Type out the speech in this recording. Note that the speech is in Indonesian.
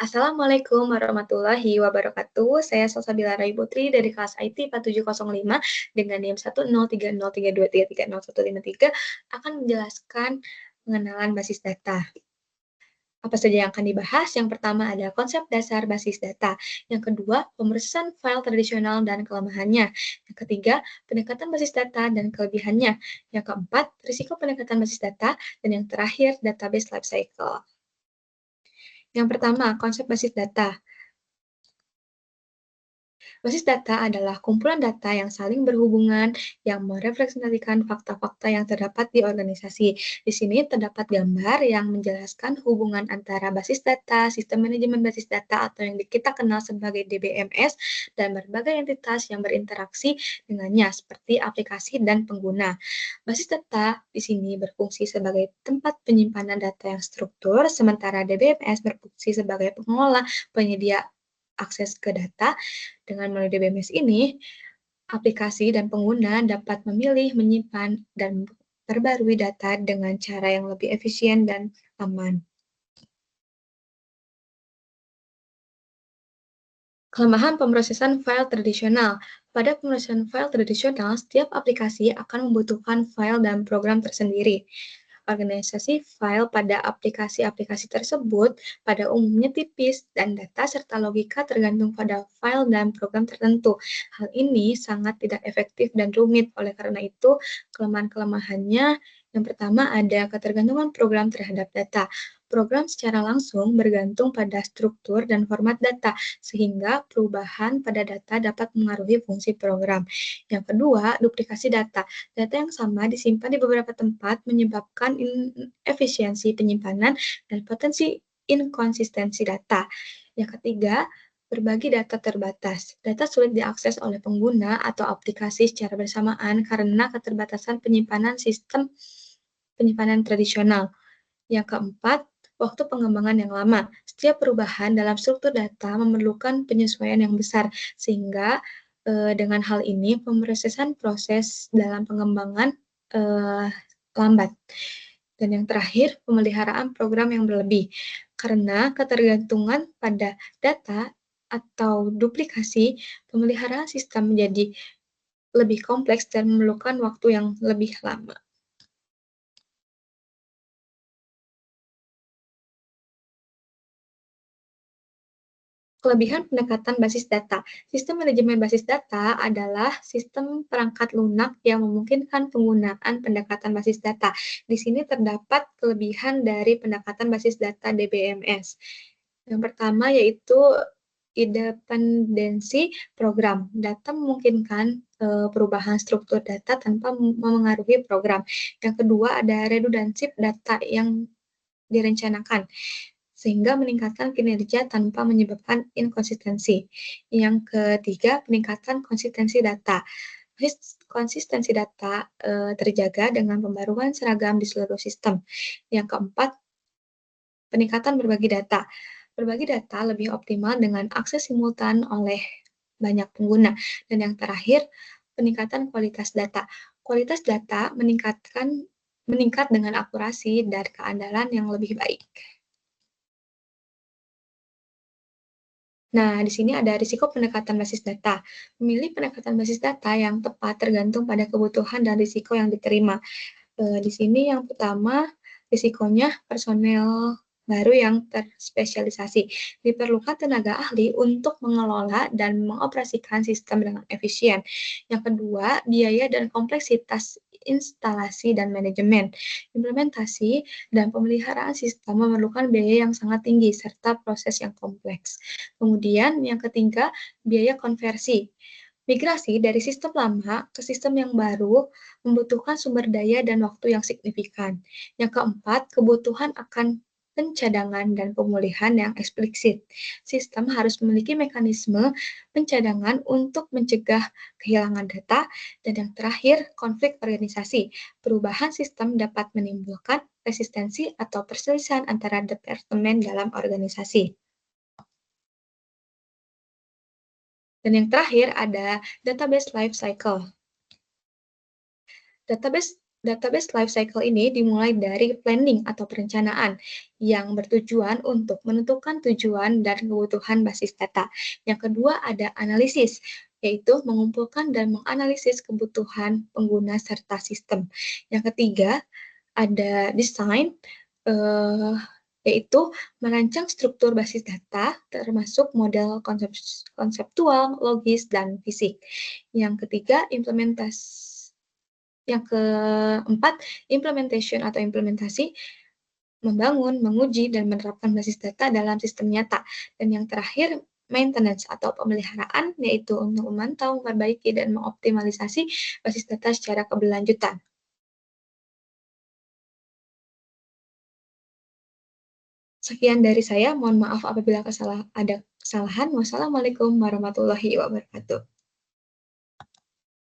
Assalamualaikum warahmatullahi wabarakatuh. Saya Salsabila Rai Putri dari kelas IT 4705 dengan NIM 10303233153 akan menjelaskan pengenalan basis data. Apa saja yang akan dibahas? Yang pertama ada konsep dasar basis data. Yang kedua, pemrosesan file tradisional dan kelemahannya. Yang ketiga, pendekatan basis data dan kelebihannya. Yang keempat, risiko pendekatan basis data. Dan yang terakhir, database lifecycle. Yang pertama, konsep basis data. Basis data adalah kumpulan data yang saling berhubungan yang merepresentasikan fakta-fakta yang terdapat di organisasi. Di sini terdapat gambar yang menjelaskan hubungan antara basis data, sistem manajemen basis data atau yang kita kenal sebagai DBMS, dan berbagai entitas yang berinteraksi dengannya seperti aplikasi dan pengguna. Basis data di sini berfungsi sebagai tempat penyimpanan data yang struktur, sementara DBMS berfungsi sebagai pengelola penyedia akses ke data. Dengan melalui DBMS ini, aplikasi dan pengguna dapat memilih, menyimpan, dan perbarui data dengan cara yang lebih efisien dan aman. Kelemahan pemrosesan file tradisional. Pada pemrosesan file tradisional, setiap aplikasi akan membutuhkan file dan program tersendiri. Organisasi file pada aplikasi-aplikasi tersebut pada umumnya tipis dan data serta logika tergantung pada file dan program tertentu. Hal ini sangat tidak efektif dan rumit. Oleh karena itu, kelemahan-kelemahannya yang pertama ada ketergantungan program terhadap data. Program secara langsung bergantung pada struktur dan format data, sehingga perubahan pada data dapat mengaruhi fungsi program. Yang kedua, duplikasi data. Data yang sama disimpan di beberapa tempat menyebabkan efisiensi penyimpanan dan potensi inkonsistensi data. Yang ketiga, berbagi data terbatas. Data sulit diakses oleh pengguna atau aplikasi secara bersamaan karena keterbatasan penyimpanan sistem penyimpanan tradisional. Yang keempat, waktu pengembangan yang lama. Setiap perubahan dalam struktur data memerlukan penyesuaian yang besar, sehingga dengan hal ini pemrosesan proses dalam pengembangan lambat. Dan yang terakhir, pemeliharaan program yang berlebih. Karena ketergantungan pada data atau duplikasi, pemeliharaan sistem menjadi lebih kompleks dan memerlukan waktu yang lebih lama. Kelebihan pendekatan basis data. Sistem manajemen basis data adalah sistem perangkat lunak yang memungkinkan penggunaan pendekatan basis data. Di sini terdapat kelebihan dari pendekatan basis data DBMS. Yang pertama yaitu independensi program. Data memungkinkan perubahan struktur data tanpa memengaruhi program. Yang kedua ada redundansi data yang direncanakan, sehingga meningkatkan kinerja tanpa menyebabkan inkonsistensi. Yang ketiga, peningkatan konsistensi data. Konsistensi data terjaga dengan pembaruan seragam di seluruh sistem. Yang keempat, peningkatan berbagi data. Berbagi data lebih optimal dengan akses simultan oleh banyak pengguna. Dan yang terakhir, peningkatan kualitas data. Kualitas data meningkat dengan akurasi dan keandalan yang lebih baik. Nah, di sini ada risiko pendekatan basis data. Memilih pendekatan basis data yang tepat tergantung pada kebutuhan dan risiko yang diterima. Di sini yang pertama, risikonya personel baru yang terspesialisasi. Diperlukan tenaga ahli untuk mengelola dan mengoperasikan sistem dengan efisien. Yang kedua, biaya dan kompleksitas instalasi dan manajemen. Implementasi dan pemeliharaan sistem memerlukan biaya yang sangat tinggi serta proses yang kompleks. Kemudian yang ketiga, biaya konversi. Migrasi dari sistem lama ke sistem yang baru membutuhkan sumber daya dan waktu yang signifikan. Yang keempat, kebutuhan akan pencadangan dan pemulihan yang eksplisit. Sistem harus memiliki mekanisme pencadangan untuk mencegah kehilangan data. Dan yang terakhir, konflik organisasi. Perubahan sistem dapat menimbulkan resistensi atau perselisihan antara departemen dalam organisasi. Dan yang terakhir ada database life cycle. Database Database lifecycle ini dimulai dari planning atau perencanaan yang bertujuan untuk menentukan tujuan dan kebutuhan basis data. Yang kedua ada analisis, yaitu mengumpulkan dan menganalisis kebutuhan pengguna serta sistem. Yang ketiga ada design, eh, yaitu merancang struktur basis data termasuk model konseptual, logis, dan fisik. Yang ketiga implementasi yang keempat, implementation atau implementasi, membangun, menguji, dan menerapkan basis data dalam sistem nyata. Dan yang terakhir, maintenance atau pemeliharaan, yaitu untuk memantau, memperbaiki, dan mengoptimalisasi basis data secara keberlanjutan. Sekian dari saya, mohon maaf apabila ada kesalahan. Wassalamualaikum warahmatullahi wabarakatuh.